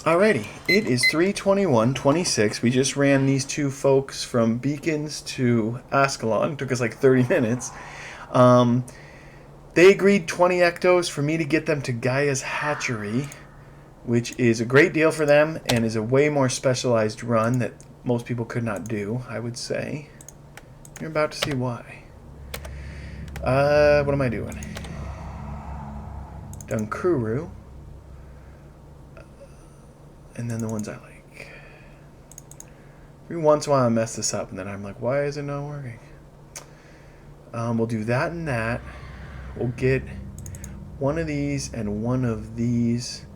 Alrighty, it is 3:21:26. We just ran these two folks from Beacons to Ascalon. Took us like 30 minutes. They agreed 20 ectos for me to get them to Gaia's hatchery, which is a great deal for them and is a way more specialized run that most people could not do, I would say. You're about to see why. What am I doing? Dunkuru. And then the ones I like. Every once in a while I mess this up and then I'm like, why is it not working? We'll do that and that. We'll get one of these and one of these.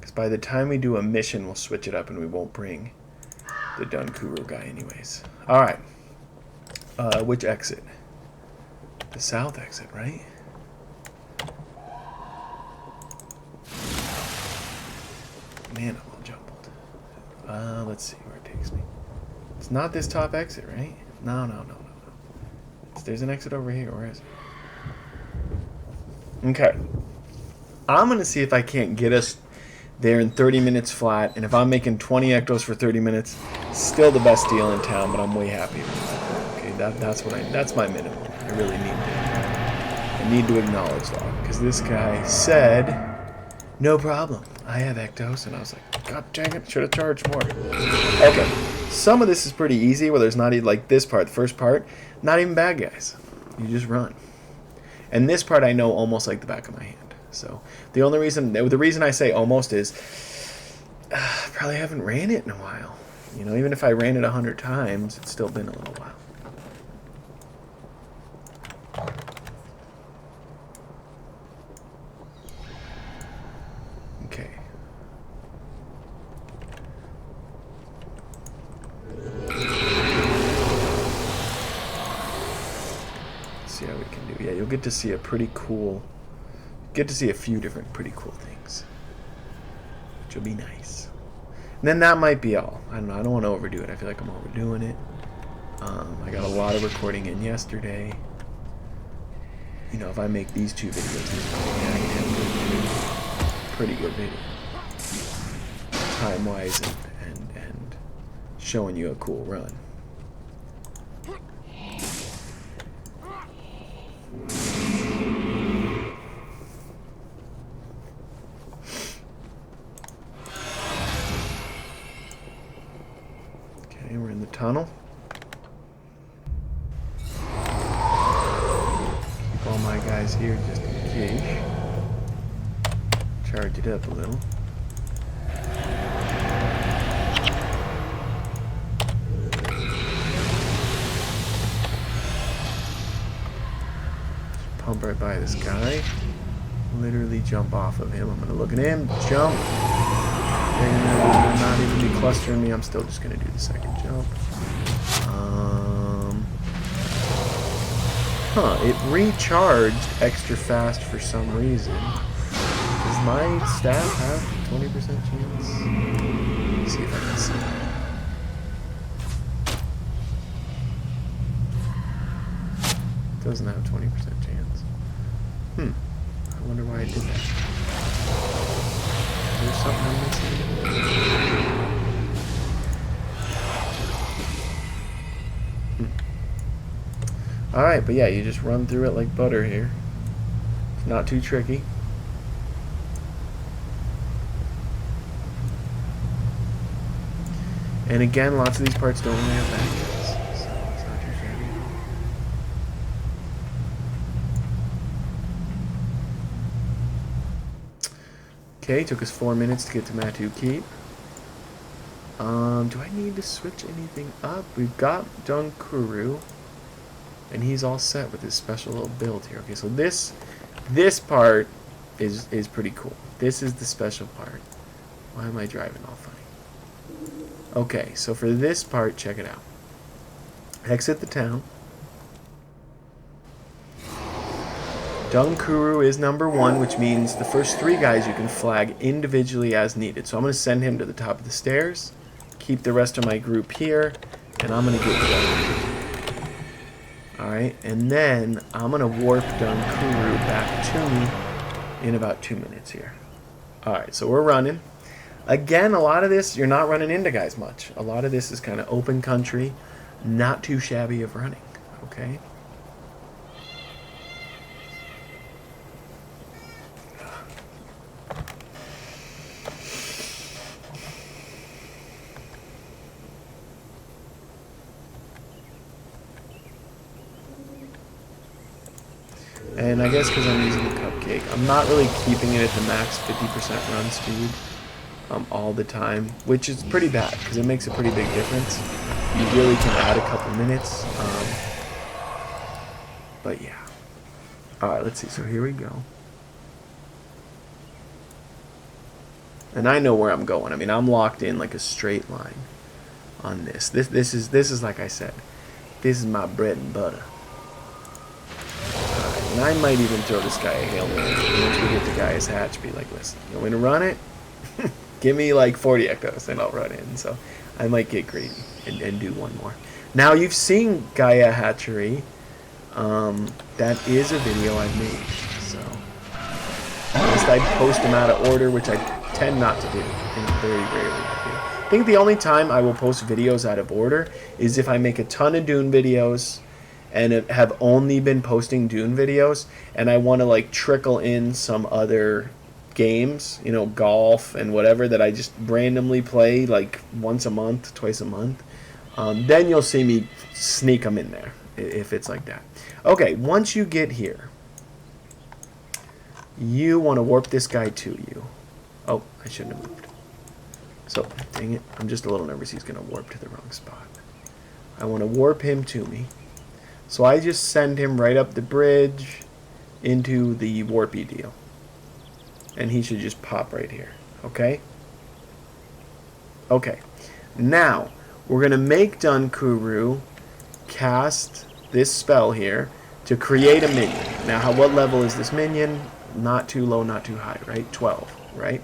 Because by the time we do a mission, we'll switch it up and we won't bring the Dunkuru guy anyways. Alright. Which exit? The south exit, right? Man, I'm all jumbled. Let's see where it takes me. It's not this top exit, right? No. There's an exit over here. Where is it? Okay. I'm going to see if I can't get us there in 30 minutes flat. And if I'm making 20 ectos for 30 minutes, still the best deal in town, but I'm way happy with that. Okay, that's my minimum. I really need to acknowledge that. Because this guy said, no problem, I have ectos. And I was like, God dang it, should have charged more. Okay, some of this is pretty easy, where there's not even, like this part, the first part, not even bad guys. You just run. And this part I know almost like the back of my hand. So the reason I say almost is probably haven't ran it in a while. You know, even if I ran it 100 times, it's still been a little while. Okay. Let's see how we can do. Yeah, you'll get to see a few different pretty cool things, which will be nice. And then that might be all. I don't know. I don't want to overdo it. I feel like I'm overdoing it. I got a lot of recording in yesterday. You know, if I make these two videos, pretty good video, time-wise and showing you a cool run. Okay, we're in the tunnel. Keep all my guys here just in case. Charge it up a little. Pump right by this guy. Literally jump off of him. I'm going to look at him, jump. And not even be clustering me. I'm still just going to do the second jump. It recharged extra fast for some reason. Does my staff have 20% chance? Let's see if I can see that. Doesn't have 20% chance. I wonder why I did that. Is there something I'm missing? Alright, but yeah, you just run through it like butter here. It's not too tricky. And again, lots of these parts don't really have bad guys, so it's not too shabby. Okay, took us 4 minutes to get to Matu Keep. Do I need to switch anything up? We've got Dunkuru, and he's all set with his special little build here. Okay, so this part is pretty cool. This is the special part. Why am I driving all funny? Okay, so for this part, check it out. Exit the town. Dunkuru is number 1, which means the first 3 guys you can flag individually as needed. So I'm going to send him to the top of the stairs, keep the rest of my group here, and I'm going to get going. Alright, and then I'm going to warp Dunkuru back to me in about 2 minutes here. Alright, so we're running. Again, a lot of this, you're not running into guys much. A lot of this is kind of open country, not too shabby of running, okay? And I guess because I'm using the cupcake, I'm not really keeping it at the max 50% run speed all the time, which is pretty bad because it makes a pretty big difference. You really can add a couple minutes. But yeah. Alright, let's see. So here we go. And I know where I'm going. I mean, I'm locked in like a straight line on this. This is like I said. This is my bread and butter. And I might even throw this guy a Hail Mary. Once we get the guy's hatch, be like, listen, you want me to run it? Give me like 40 ectos and I'll run in. So I might get greedy and do one more. Now you've seen Gaia Hatchery. That is a video I've made. So at least I post them out of order, which I tend not to do. And very rarely I do. I think the only time I will post videos out of order is if I make a ton of Dune videos and have only been posting Dune videos, and I want to like trickle in some other games, you know, golf and whatever that I just randomly play like once a month, twice a month. Then you'll see me sneak them in there if it's like that. Okay, once you get here, you want to warp this guy to you. Oh, I shouldn't have moved. So, dang it, I'm just a little nervous he's going to warp to the wrong spot. I want to warp him to me. So I just send him right up the bridge into the warpy deal. And he should just pop right here. Okay? Okay. Now, we're going to make Dunkuru cast this spell here to create a minion. Now, what level is this minion? Not too low, not too high, right? 12, right?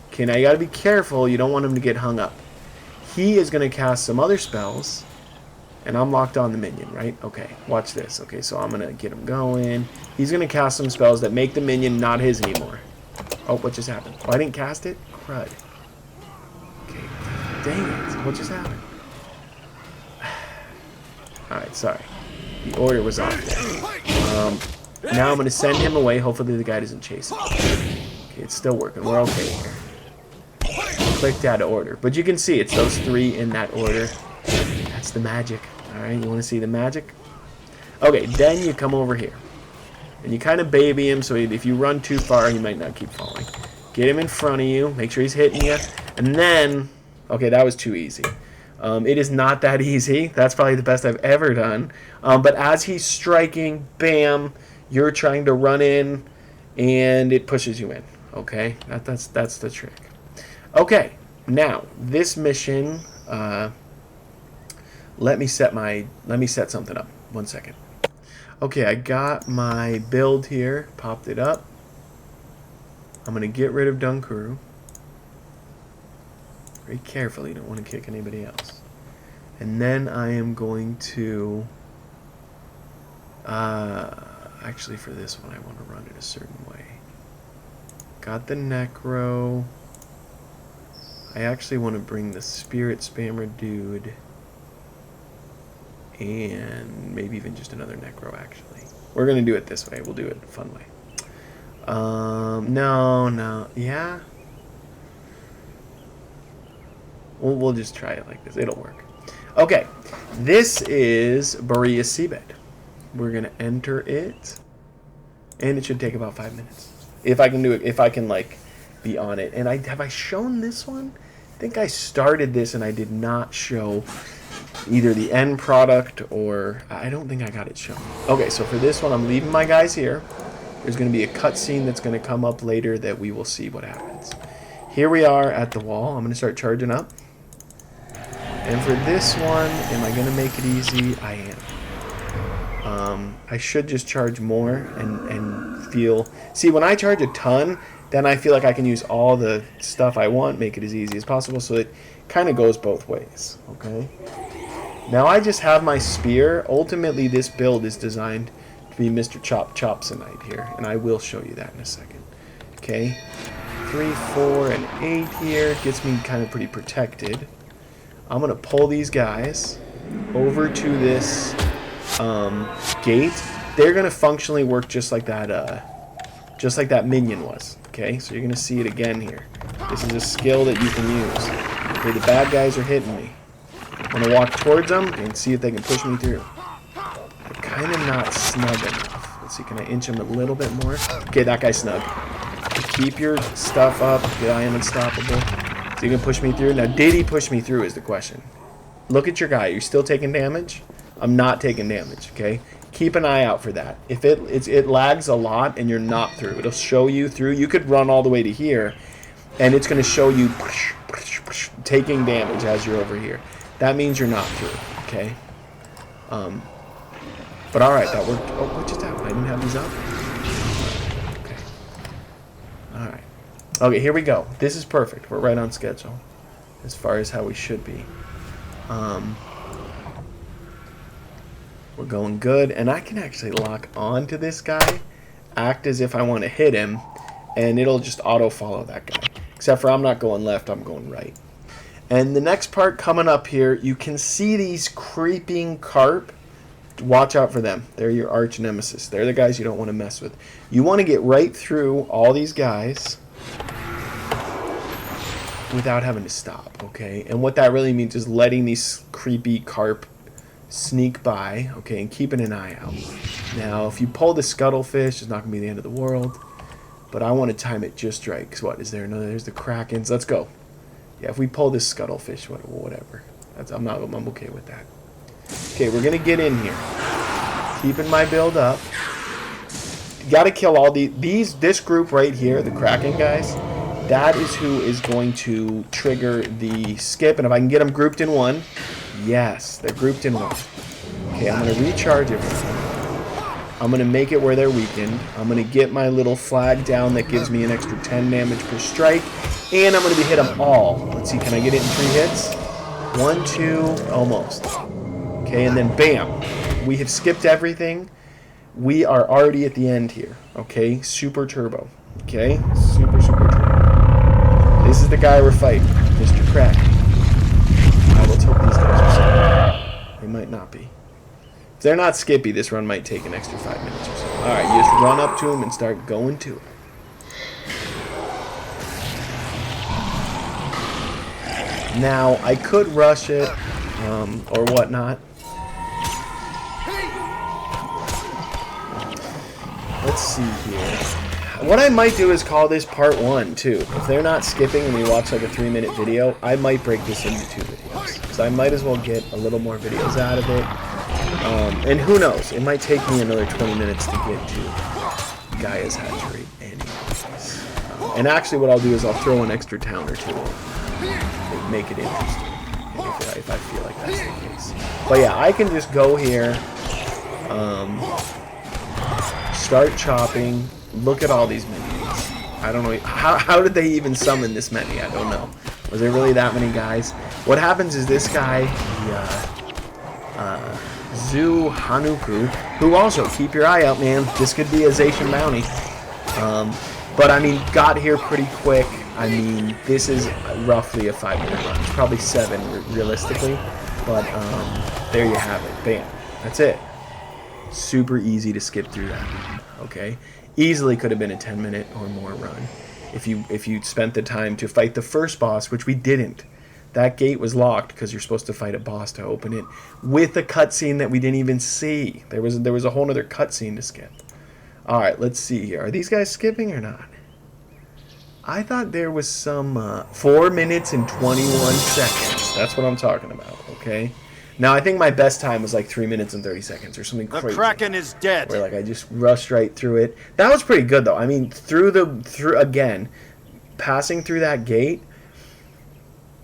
Okay, now you got to be careful. You don't want him to get hung up. He is going to cast some other spells. And I'm locked on the minion, right? Okay, watch this. Okay, so I'm going to get him going. He's going to cast some spells that make the minion not his anymore. Oh, what just happened? Oh, I didn't cast it? Crud. Okay, dang it. What just happened? Alright, sorry. The order was off there. Now I'm going to send him away. Hopefully the guy doesn't chase him. Okay, it's still working. We're okay here. Clicked out of order. But you can see it's those three in that order. That's the magic. Alright, you want to see the magic? Okay, then you come over here. And you kind of baby him, so if you run too far, he might not keep falling. Get him in front of you. Make sure he's hitting you. And then... Okay, that was too easy. It is not that easy. That's probably the best I've ever done. But as he's striking, bam, you're trying to run in, and it pushes you in. Okay? That's the trick. Okay, now, this mission... Let me set something up. 1 second. Okay, I got my build here. Popped it up. I'm going to get rid of Dunkuru. Very carefully. You don't want to kick anybody else. And then I am going to... actually, for this one, I want to run it a certain way. Got the Necro. I actually want to bring the Spirit Spammer dude... And maybe even just another Necro, actually. We're going to do it this way. We'll do it a fun way. No. Yeah? We'll just try it like this. It'll work. Okay. This is Baria's Seabed. We're going to enter it. And it should take about 5 minutes. If I can do it. If I can, like, be on it. And have I shown this one? I think I started this and I did not show... either the end product or... I don't think I got it shown. Okay, so for this one, I'm leaving my guys here. There's going to be a cutscene that's going to come up later that we will see what happens. Here we are at the wall. I'm going to start charging up. And for this one, am I going to make it easy? I am. I should just charge more and feel... See, when I charge a ton, then I feel like I can use all the stuff I want, make it as easy as possible, so it kind of goes both ways, okay? Now I just have my spear. Ultimately, this build is designed to be Mr. Chop Chopsonite here, and I will show you that in a second. Okay? 3, 4, and 8 here. Gets me kind of pretty protected. I'm going to pull these guys over to this gate. They're going to functionally work just like that minion was. Okay, so you're going to see it again here. This is a skill that you can use. Okay, the bad guys are hitting me. I'm going to walk towards them and see if they can push me through. They're kind of not snug enough. Let's see, can I inch them a little bit more? Okay, that guy's snug. Keep your stuff up. I am unstoppable. So you can push me through. Now, did he push me through is the question. Look at your guy. You're still taking damage? I'm not taking damage, okay? Keep an eye out for that. If it lags a lot and you're not through, it'll show you through. You could run all the way to here, and it's going to show you taking damage as you're over here. That means you're not through, okay? But all right, that worked. Oh, what just happened? I didn't have these up. Okay. All right. Okay, here we go. This is perfect. We're right on schedule as far as how we should be. We're going good, and I can actually lock on to this guy, act as if I want to hit him, and it'll just auto-follow that guy. Except for I'm not going left, I'm going right. And the next part coming up here, you can see these creeping carp. Watch out for them. They're your arch nemesis. They're the guys you don't want to mess with. You want to get right through all these guys without having to stop, okay? And what that really means is letting these creepy carp sneak by, okay, and keeping an eye out. Now, if you pull the scuttlefish, it's not going to be the end of the world, but I want to time it just right, because what, is there another, there's the krakens, let's go. Yeah, if we pull this scuttlefish, whatever, I'm okay with that. Okay, we're going to get in here, keeping my build up. You got to kill all this group right here, the kraken guys. That is who is going to trigger the skip, and if I can get them grouped in one, yes, they're grouped in one. Okay, I'm going to recharge everything. I'm going to make it where they're weakened. I'm going to get my little flag down that gives me an extra 10 damage per strike, and I'm going to hit them all. Let's see, can I get it in 3 hits? 1, 2, almost. Okay, and then bam, we have skipped everything. We are already at the end here. Okay, super turbo. Okay, super turbo. This is the guy we're fighting, Mr. Kraken. Let's hope these guys are skippy. They might not be. If they're not skippy, this run might take an extra 5 minutes or so. Alright, you just run up to them and start going to it. Now, I could rush it, or whatnot. Let's see here. What I might do is call this part 1, too. If they're not skipping and we watch like a 3-minute video, I might break this into 2 videos. Because I might as well get a little more videos out of it. And who knows, it might take me another 20 minutes to get to Gaia's hatchery anyways. And actually what I'll do is I'll throw an extra town or two in. Make it interesting. If I feel like that's the case. But yeah, I can just go here. Start chopping. Look at all these minions. I don't know. How did they even summon this many? I don't know. Was there really that many guys? What happens is this guy, Zu Hanuku, who also, keep your eye out, man. This could be a Zacian bounty. But, I mean, got here pretty quick. I mean, this is roughly a 5-minute run. It's probably 7, realistically. But, there you have it. Bam. That's it. Super easy to skip through that. Okay? Easily could have been a 10-minute or more run if you spent the time to fight the first boss, which we didn't. That gate was locked because you're supposed to fight a boss to open it with a cutscene that we didn't even see. There was a whole other cutscene to skip. All right, let's see here. Are these guys skipping or not? I thought there was some 4 minutes and 21 seconds. That's what I'm talking about. Okay. Now, I think my best time was like 3 minutes and 30 seconds or something crazy. The Kraken is dead. Where like I just rushed right through it. That was pretty good though. I mean, passing through that gate,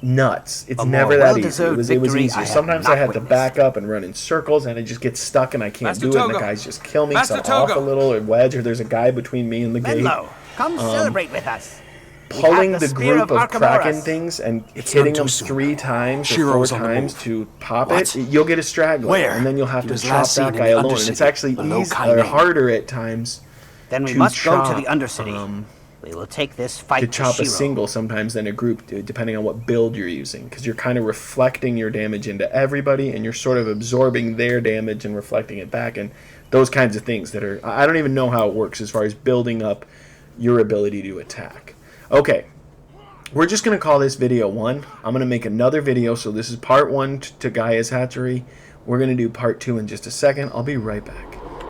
nuts. It's never that easy. It was easier. Sometimes I had to back up and run in circles, and I just get stuck and I can't do it. And the guys just kill me. So I'm off a little or wedge, or there's a guy between me and the gate. Come celebrate with us. Pulling the group of Kraken things and hitting them 3 times or 4 times to pop it, you'll get a straggler, and then you'll have to chop that guy alone. And it's actually harder at times. Then we must go to the Undercity. We will take this to fight to chop a Shiro. single sometimes than a group, depending on what build you're using, because you're kind of reflecting your damage into everybody, and you're sort of absorbing their damage and reflecting it back, and those kinds of things that are, I don't even know how it works as far as building up your ability to attack. Okay, we're just going to call this video 1. I'm going to make another video, so this is part 1 to Gaia's Hatchery. We're going to do part 2 in just a second. I'll be right back.